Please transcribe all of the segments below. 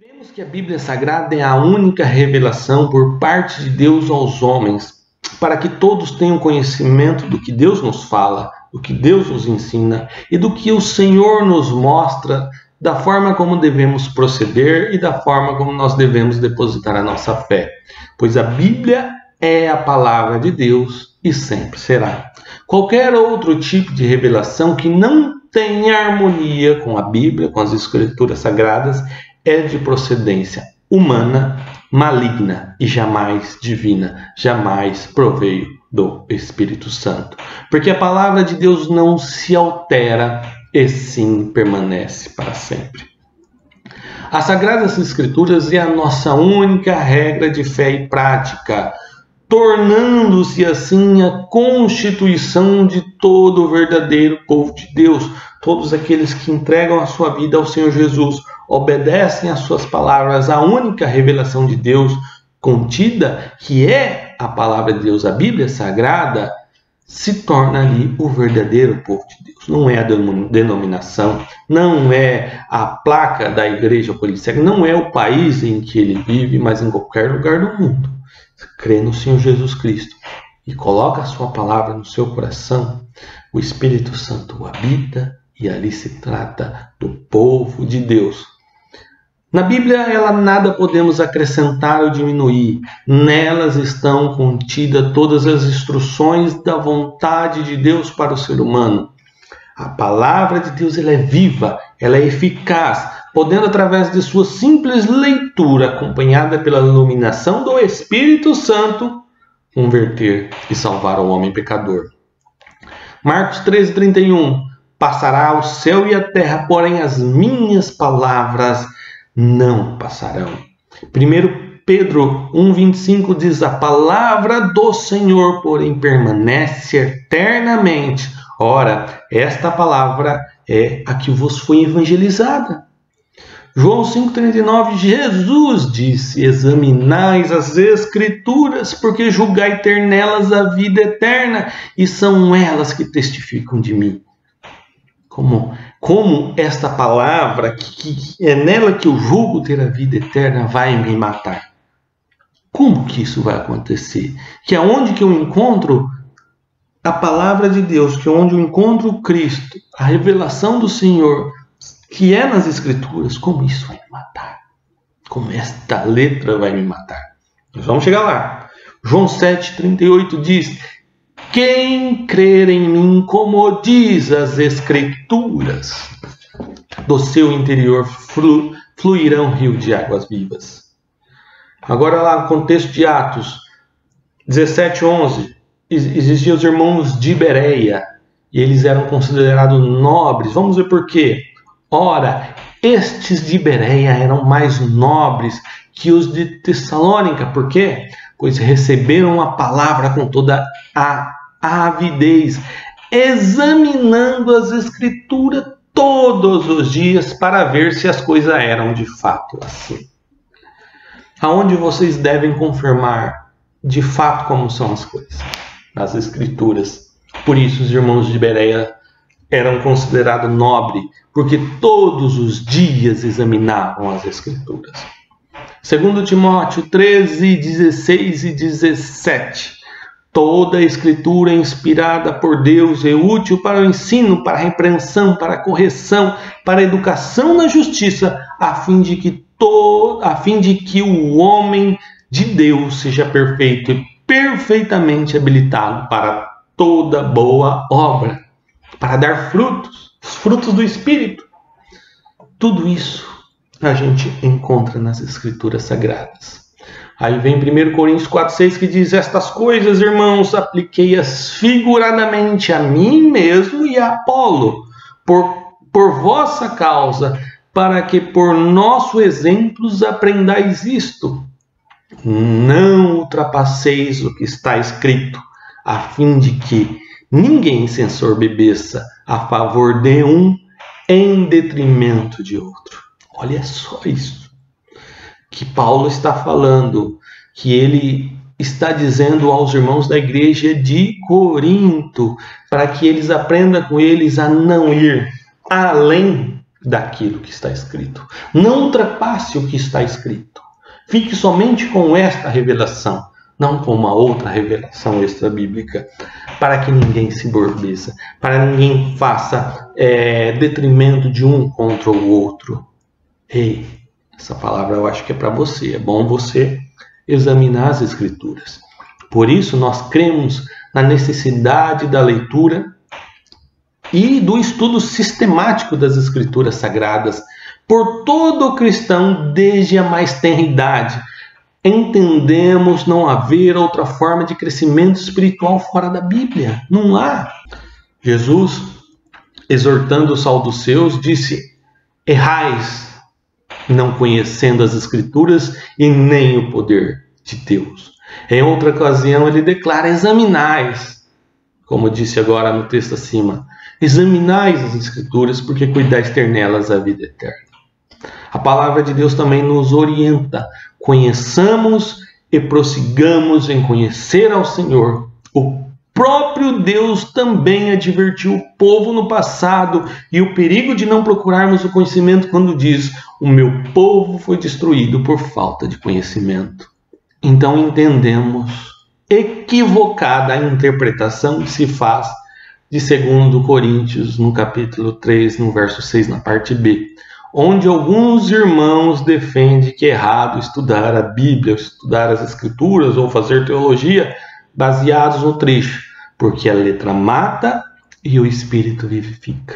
Cremos que a Bíblia Sagrada é a única revelação por parte de Deus aos homens, para que todos tenham conhecimento do que Deus nos fala, do que Deus nos ensina e do que o Senhor nos mostra, da forma como devemos proceder e da forma como nós devemos depositar a nossa fé. Pois a Bíblia é a palavra de Deus e sempre será. Qualquer outro tipo de revelação que não tenha harmonia com a Bíblia, com as Escrituras Sagradas, é de procedência humana, maligna e jamais divina, jamais proveio do Espírito Santo. Porque a palavra de Deus não se altera e sim permanece para sempre. As Sagradas Escrituras é a nossa única regra de fé e prática, tornando-se assim a constituição de todo o verdadeiro povo de Deus. Todos aqueles que entregam a sua vida ao Senhor Jesus, obedecem às suas palavras, a única revelação de Deus contida, que é a palavra de Deus, a Bíblia Sagrada, se torna ali o verdadeiro povo de Deus. Não é a denominação, não é a placa da igreja policial, não é o país em que ele vive, mas em qualquer lugar do mundo. Crê no Senhor Jesus Cristo e coloca a sua palavra no seu coração, o Espírito Santo o habita e ali se trata do povo de Deus. Na Bíblia, ela nada podemos acrescentar ou diminuir. Nelas estão contidas todas as instruções da vontade de Deus para o ser humano. A palavra de Deus ela é viva, ela é eficaz, podendo, através de sua simples leitura, acompanhada pela iluminação do Espírito Santo, converter e salvar o homem pecador. Marcos 13:31. Passará o céu e a terra, porém as minhas palavras não passarão. 1 Pedro 1:25 diz: a palavra do Senhor, porém, permanece eternamente. Ora, esta palavra é a que vos foi evangelizada. João 5:39, Jesus disse: examinais as Escrituras, porque julgai ter nelas a vida eterna, e são elas que testificam de mim. Como esta palavra, que é nela que eu julgo ter a vida eterna, vai me matar? Como que isso vai acontecer? Que é onde que eu encontro a palavra de Deus, que é onde eu encontro Cristo, a revelação do Senhor, que é nas Escrituras, como isso vai me matar? Como esta letra vai me matar? Nós vamos chegar lá. João 7:38 diz: quem crer em mim, como diz as Escrituras, do seu interior fluirão rio de águas vivas. Agora lá no contexto de Atos 17:11, existiam os irmãos de Bereia, e eles eram considerados nobres. Vamos ver por quê. Ora, estes de Bereia eram mais nobres que os de Tessalônica. Por quê? Pois receberam a palavra com toda a avidez, examinando as Escrituras todos os dias para ver se as coisas eram de fato assim. Aonde vocês devem confirmar de fato como são as coisas? Nas Escrituras. Por isso os irmãos de Bereia eram considerados nobres, porque todos os dias examinavam as Escrituras. 2 Timóteo 13:16 e 17. Toda a Escritura é inspirada por Deus é útil para o ensino, para a repreensão, para a correção, para a educação na justiça, a fim de que o homem de Deus seja perfeito e perfeitamente habilitado para toda boa obra, para dar frutos, os frutos do Espírito. Tudo isso a gente encontra nas Escrituras Sagradas. Aí vem 1 Coríntios 4:6 que diz: estas coisas, irmãos, apliquei-as figuradamente a mim mesmo e a Apolo, por vossa causa, para que por nosso exemplos aprendais isto. Não ultrapasseis o que está escrito, a fim de que ninguém se ensorbebeça a favor de um em detrimento de outro. Olha só isso que Paulo está falando, que ele está dizendo aos irmãos da igreja de Corinto, para que eles aprendam com eles a não ir além daquilo que está escrito. Não ultrapasse o que está escrito. Fique somente com esta revelação, não com uma outra revelação extra-bíblica, para que ninguém se borbeça, para ninguém faça detrimento de um contra o outro. Ei, essa palavra eu acho que é para você. É bom você examinar as Escrituras. Por isso, nós cremos na necessidade da leitura e do estudo sistemático das Escrituras Sagradas por todo cristão desde a mais tenra idade. Entendemos não haver outra forma de crescimento espiritual fora da Bíblia. Não há. Jesus, exortando os saduceus, disse: errais, não conhecendo as Escrituras e nem o poder de Deus. Em outra ocasião, ele declara: examinais, como disse agora no texto acima, examinais as Escrituras, porque cuidais ter nelas a vida eterna. A palavra de Deus também nos orienta. Conheçamos e prossigamos em conhecer ao Senhor. O próprio Deus também advertiu o povo no passado e o perigo de não procurarmos o conhecimento quando diz: o meu povo foi destruído por falta de conhecimento. Então entendemos equivocada a interpretação que se faz de 2 Coríntios, no capítulo 3, no verso 6, na parte B, onde alguns irmãos defendem que é errado estudar a Bíblia, estudar as Escrituras ou fazer teologia baseados no trecho, porque a letra mata e o Espírito vivifica.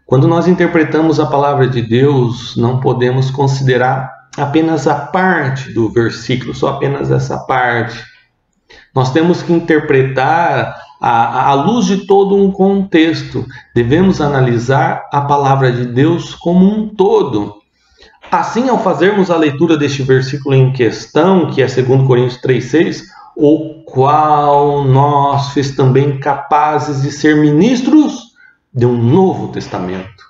Quando nós interpretamos a palavra de Deus, não podemos considerar apenas a parte do versículo, só apenas essa parte. Nós temos que interpretar à luz de todo um contexto. Devemos analisar a palavra de Deus como um todo. Assim, ao fazermos a leitura deste versículo em questão, que é 2 Coríntios 3,6, o qual nós fez também capazes de ser ministros de um Novo Testamento.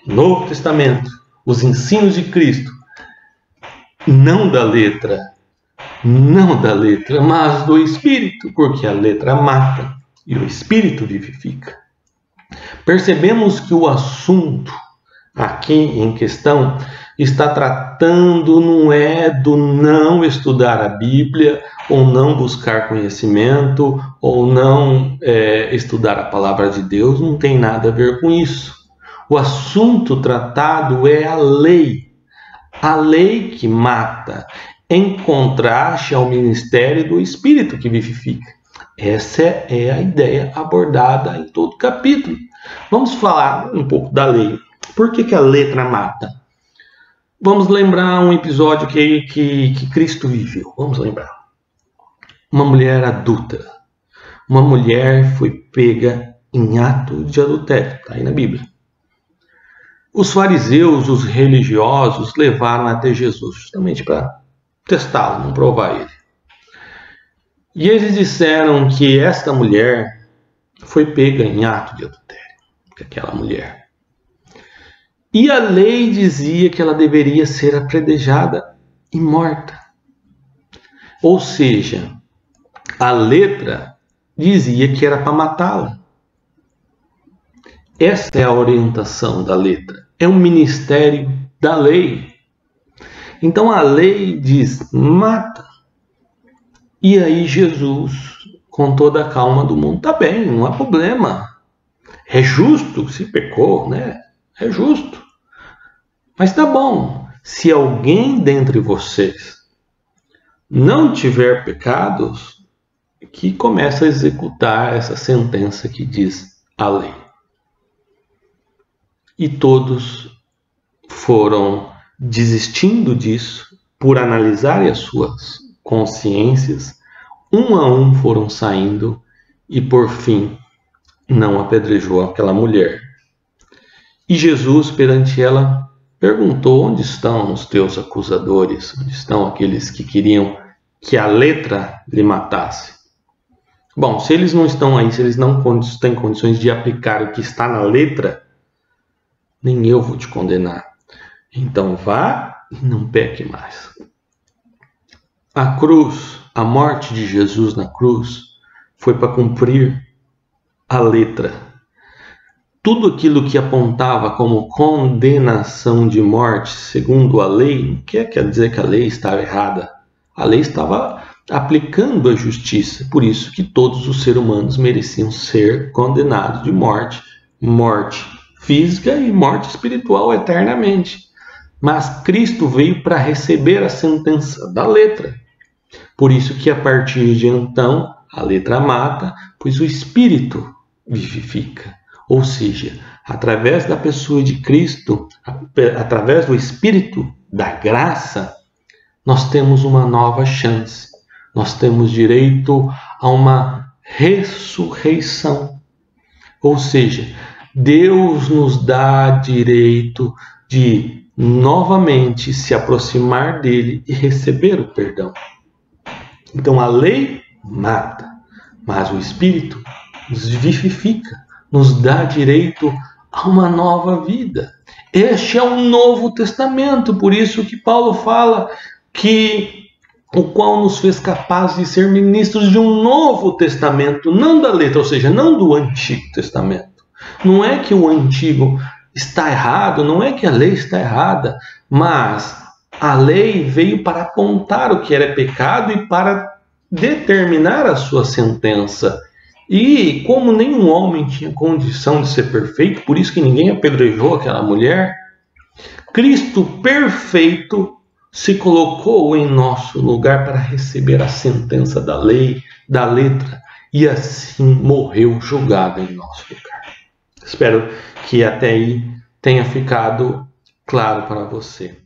Novo Testamento, os ensinos de Cristo, não da letra, mas do Espírito, porque a letra mata e o Espírito vivifica. Percebemos que o assunto aqui em questão está tratando não é do não estudar a Bíblia, ou não buscar conhecimento, ou não estudar a palavra de Deus, não tem nada a ver com isso. O assunto tratado é a lei que mata, em contraste ao ministério do Espírito que vivifica. Essa é a ideia abordada em todo o capítulo. Vamos falar um pouco da lei. Por que a letra mata? Vamos lembrar um episódio que Cristo viveu. Vamos lembrar. Uma mulher adúltera. Uma mulher foi pega em ato de adultério. Está aí na Bíblia. Os fariseus, os religiosos, levaram até Jesus, justamente para testá-lo, não provar ele. E eles disseram que esta mulher foi pega em ato de adultério. Aquela mulher. E a lei dizia que ela deveria ser apredejada e morta. Ou seja, a letra dizia que era para matá-la. Essa é a orientação da letra. É um ministério da lei. Então a lei diz: mata. E aí Jesus, com toda a calma do mundo, tá bem, não há problema. É justo se pecou, né? É justo. Mas tá bom. Se alguém dentre vocês não tiver pecados, que começa a executar essa sentença que diz a lei. E todos foram desistindo disso por analisarem as suas consciências, um a um foram saindo e por fim não apedrejou aquela mulher. E Jesus perante ela perguntou: onde estão os teus acusadores? Onde estão aqueles que queriam que a letra lhe matasse? Bom, se eles não estão aí, se eles não têm condições de aplicar o que está na letra, nem eu vou te condenar. Então vá e não peque mais. A cruz, a morte de Jesus na cruz, foi para cumprir a letra. tudo aquilo que apontava como condenação de morte, segundo a lei, não quer dizer que a lei estava errada. A lei estava aplicando a justiça, por isso que todos os seres humanos mereciam ser condenados de morte, morte física e morte espiritual eternamente. Mas Cristo veio para receber a sentença da letra. Por isso que a partir de então a letra mata, pois o Espírito vivifica. Ou seja, através da pessoa de Cristo, através do Espírito da graça, nós temos uma nova chance. Nós temos direito a uma ressurreição. Ou seja, Deus nos dá direito de novamente se aproximar dele e receber o perdão. Então a lei mata, mas o Espírito nos vivifica, nos dá direito a uma nova vida. Este é um novo testamento, por isso que Paulo fala que o qual nos fez capazes de ser ministros de um novo testamento, não da letra, ou seja, não do Antigo Testamento. Não é que o Antigo está errado, não é que a lei está errada, mas a lei veio para apontar o que era pecado e para determinar a sua sentença. E como nenhum homem tinha condição de ser perfeito, por isso que ninguém apedrejou aquela mulher, Cristo perfeito se colocou em nosso lugar para receber a sentença da lei, da letra, e assim morreu julgado em nosso lugar. Espero que até aí tenha ficado claro para você.